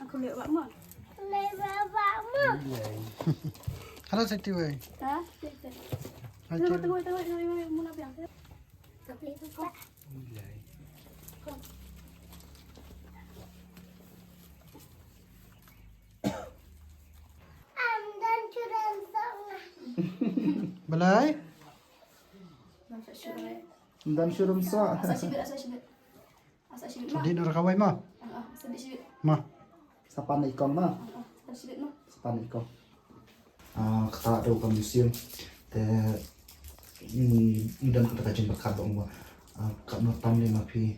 Aku lihat bakmu. Halo Siti weh. Hah? Tunggu, mau nabiang. Tapi itu Pak. Balai? Nampak syurga. Dan syurum sa. Asa sibit. Asa sibit mah. Di nur kawai ma. Sedih sibit. Ma. Sapan ikon ma. Asa sibit mah. Sapan ikon. Kata do kam museum. Te ini dan kata kajin berkat dong ma. Kak no tam le ma pi.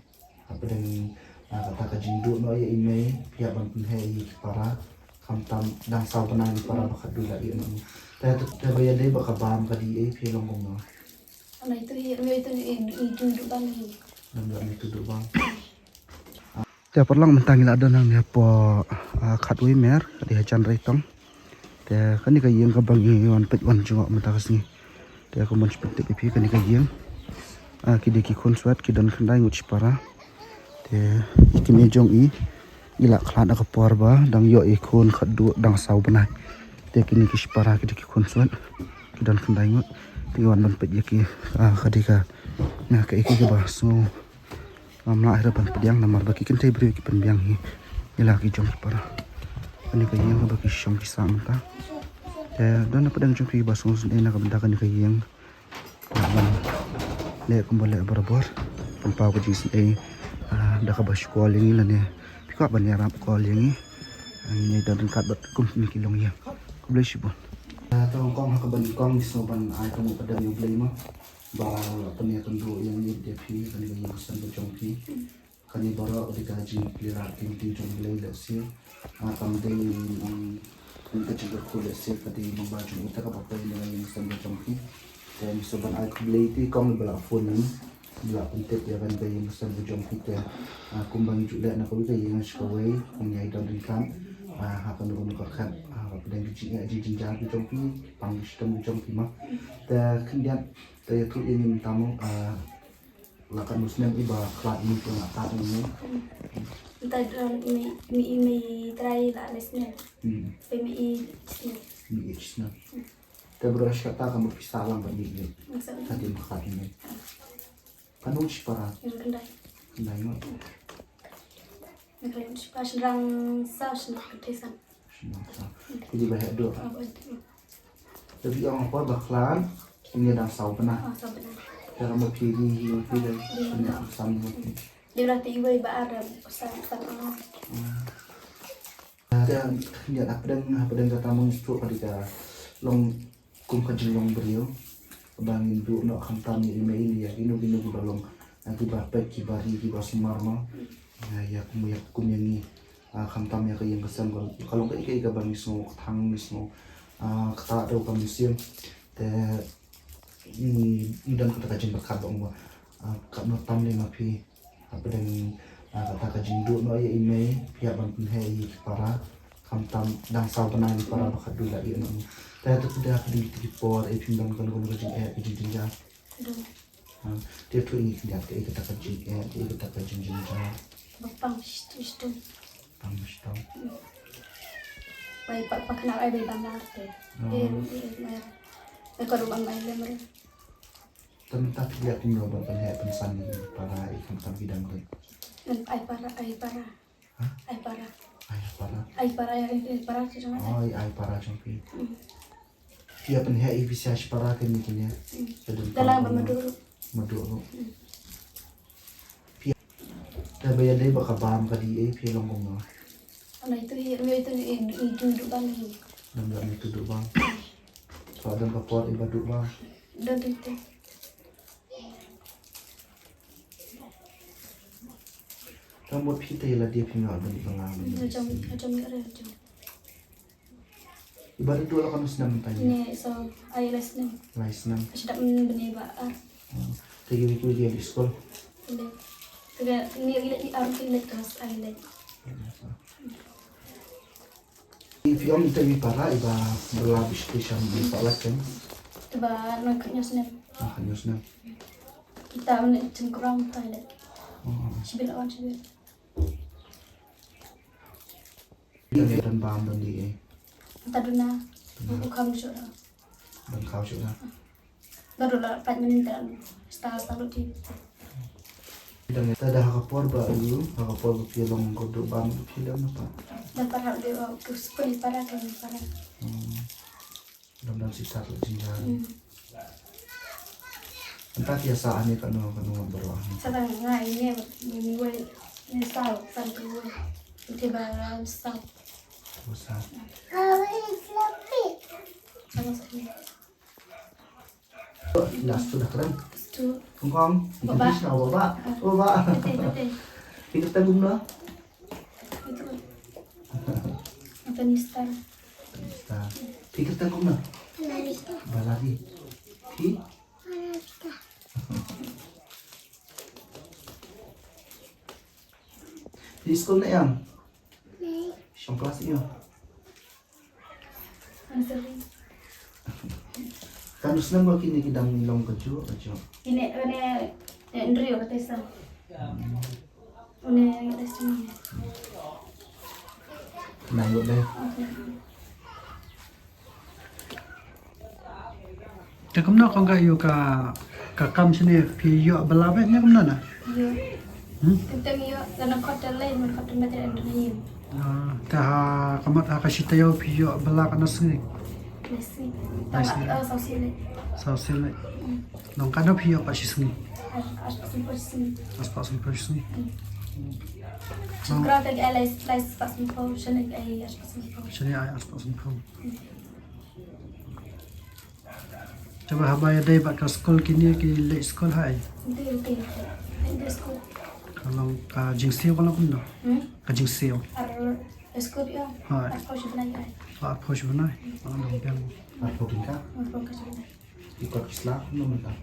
Apa dengan kata kajin do no ya email pihak ban penhei para kam tam dang saw benang para bakat dula iya no. Te bayar deh bakal bam kadi pi long kong no. Nah itu duduk bang ini. Nggak itu dulu bang. Dia perlang mentangil ada nang dia po katui mer di hajan retong. Dia kan ni kayeng ke bangi wan pet wan jengok mentakas ni. Dia aku mencepetik pipi kan ni kayeng. Kidi ki konsuat kidan kendai nguci para. Dia kimi jong i ilak kelat nak por ba dang yo ikon kadu dang sau benai. Dia kini ki para kidi ki konsuat kidan kendai ngut. Tiwan ban pet yaki kadika. Nah ke iki ke bah so mamla harapan pediang namar bagi kentai beri ki penbiang hi ilaki jong para ani kayeng bagi syong ki samta dan apa dan jong ki basung sun ena kabenda kan kayeng le kumbale barabor pampa ko jis da ka bas ko lingi lane pika ban yarap ko lingi ani dan kat bat kum ni kilong ya kublai sibon tong kong ka ban kong so ban ai kamu pada yang blai ma ba penia tendu yang ni dia pi kan ni yang san do jong pi kan ni bora de gaji plira tim tim jong blai la si kam de kan ka juga ko la si ka de mo ba jong ta ka ba ko ni yang san do jong pi dan so ban ai blai ti kong bela phone ni bela pentet ya kan de yang san do jong pi te kumbang juga na ko ka yang skawai kum yai don kan akan dulu kan dan jinjang di jompi pang sistem di jompi mah dan kemudian saya tuh ingin tamu lakukan muslim iba kelat ini pun apa ini Entah ini terakhir lah lesnya. PMI cisna tapi beras kata kamu bisa alam berdiri maksudnya. tadi makan ini kanung sipara Yang kendai. kendai mah Yang pas serang saus nak ketesan. jadi banyak doa tapi yang apa bakalan ini dah saw pernah Sabar. cara mau pilih banyak sama Dia berarti ibu ada pesan sama. dan ya apa dan kata menginstru pada long kum kajin long beliau bangin du no hantam ni email ya inu balong nanti bapak kibari di basumar ma ya kum yang ni hantam ya kayang kesan kalau kayak bang isno tang isno kata ada kam museum te ini dan kata kajin berkat dong kak no tam ni mapi apa dan kata kajin du no ya email pihak ban penhei para hantam dang saw benai para bakat dula iya no dia tu sudah di por pindang kan kon kajin di jinja dia tu ini dia kata kajin dia kata kajin jinja Bapang itu. Pamus tau. Baik pak kenal ay bayi bang arte. Kalau bang bayi lemar. Tentang lihat ini obat penhei pensan para ikan tam bidang kan. Ay para. Ay para sih cuma. oh ay para jompi. Dia penhei bisa para kan ni Dalam bermaduru. Maduro. Dia bayar deh bakal paham kadi pi long kong no. Nah itu duduk bang ini. Dan nggak itu dulu bang. Soalnya kapor ibaduk bang. Dan itu. Rambut kita ialah dia pingal dan pengalaman. Macam ada. Ibarat dua kan senang tanya. Ini so ay lesnya. Lai senang. Sudah benih baar. Tegi dia di sekolah. Tidak ini arti terus ay les. If om itu para iba berlabis kisah di salat kan. Coba naknya senang. Hanya senang. Kita ini cengkurang toilet. Sibil. Ini dan bam dan di Tadi na, buku kamu sudah. dan kau sudah. Baru lah 4 menit dan setahun di. Dan kita dah kapor baru, kapor film kodok bam film apa? Dan para dia ke sekolah para kan para. Dan si tar jinjar. Entah biasaannya kan berwah. Sedang ngai ini gue ini tahu sampai gue tiba tahu. Bosan. Sama sekali. Las sudah keren. Itu Kongkong, Baba. itu sih baba. Baba. betul. Kita tanggung lah. Itu Afghanistan. Kita kita tanggung lah. Balari. Ki. Di sekolah yang? Yang kelas iyo. Ansari. Kan senang gua kini kidang nilong keju. Ini Andrea kata Isa. Ini kata sini. Nah, yuk deh. Te kumna ko ga yo ka kam sini pi yo balabe ne kumna na. Iya. Kita iyo karena kota lain man kota mati Andrea. Ta ha kamat ha ka sita yo pi yo bala kana sini. Messi. Tahu sosial. Sa sele. Nong kana pi yo pa si sini. Asal As pa sini pa sini. Sekarang tadi les pas info sini asal info. Sini ay as pa sini ko. Coba habaya dai ba ka school kini ki le school hai. Itu. Itu sekolah. Kalau ka jingsio kana kumna. Ka jingsio. Ar sekolah ya. Hai. Aku sudah lagi. Pa approach banai. Ano biang. Apa kita? Mau ke sana. Ikut Islam nomor tak?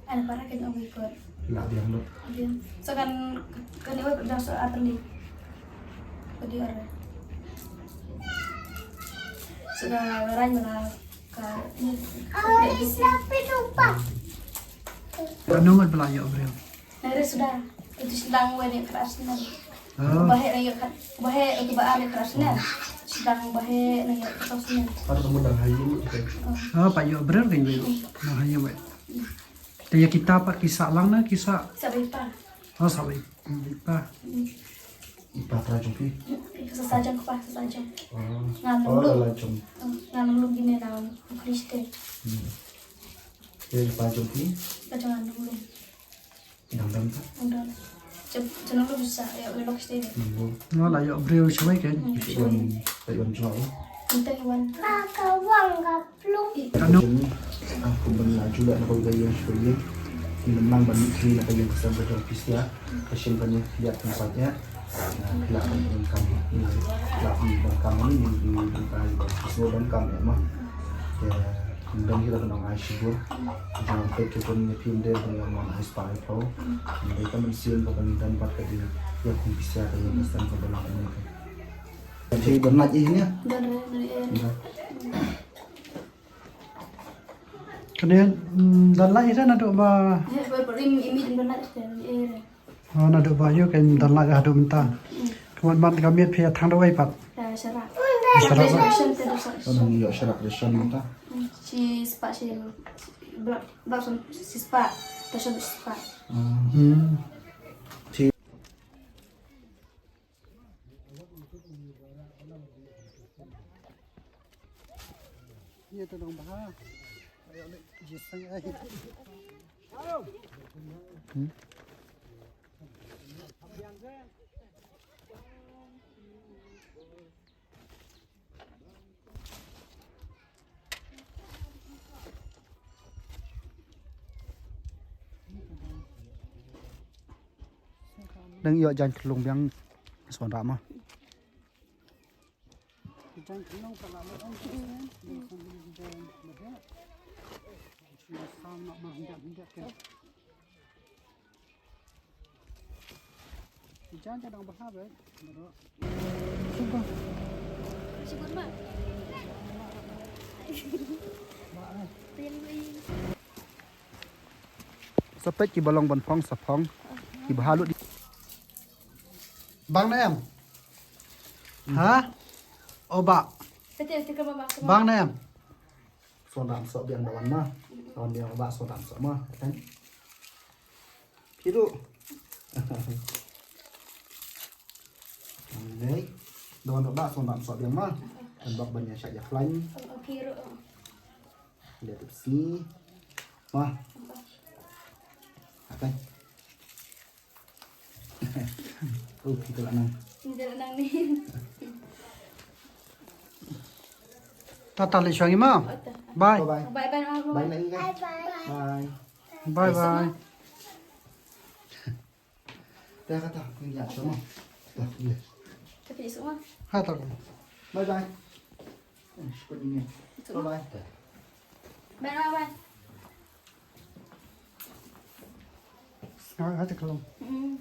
Ada para kita mau ikut. Lah biang lo. Dia sekarang kan dia udah soal apa nih? Tadi orang. Sudah orang malah ke ini. Ano mat bala yo bro. Nah, sudah itu sedang wani kerasnya. Oh. Bahaya ayo kan. Bahaya itu bahan kerasnya. Sedang bahaya nih sosnya. Ada kamu dah hayu kita. Ah, pa yo bro kan yo. Na hanya ba. Te ya kita pa kisah lang na kisah. Sabi pa. Oh sabi. Pa. Ipa terajung pi. Sesajang pa, sesajang. Oh. Ngan Oh, lu. lajung. Ngan lu gini na Kristen. Jadi ipa jung pi. Jangan dulu. Yang dan tak? Udah. Jangan lu bisa ya udah Kristen. Minggu. No la yo bro shwai kan. Iwan, iwan jual. Kita Iwan. Ano Jadi aku melaju lah nak gaya shoye. Memang banyak sih nak yang kesan berjopis ya. Kasian banyak lihat tempatnya. Kelak dengan kami, kelak dengan kami ini di kali semua dan kami emang. Ya, kemudian kita tentang Aisyah. Jangan pikir punya film dia dengan orang Aisyah itu. Mereka mensiun bahkan dan pakai di yang bisa dengan kesan kebenaran mereka. Jadi bernat ini ya. Dari kemudian dan la ira na do ba ini benar dari oh na do ba yo kan dan la ga do menta. Kemudian ban kami phe thang do wai pat. syarat. Syarat. Orang iya syarat resan minta. Si spa si blak si spa terus spa. Iya tu dong bah. Ayo le jisang ai. Đang iya jangan kelung yang suan rama. Jangan kenal kalau le on. Sama mah hendak kan. Jangan kadang berhabis. Coba. Sebut mak. Sepet ki balong ban phong sapong ki bahalu di Bang na em. Hả? Oba. Setiap tiga babak. Bang na yan. So nam so biang dawan mah. Dawan biang ba so nam so mah kan. Piru. Này, dawan ba so nam so biang mah. Dan bak banyak saja flying. Kiro. Lihat di sini. Mah. Apa? Kita lah nang. Hindi na lang ni. Tatali siya ng ima. Bye. Bye bye. Bye-bye na mga Bye lagi kan. Bye. Bye bye. Dah kata, ini ya semua. Dah dia. Tapi semua. Hata ko. Bye bye. Seperti ini. Bye bye. Bye-bye. Hata ko lang. Mm.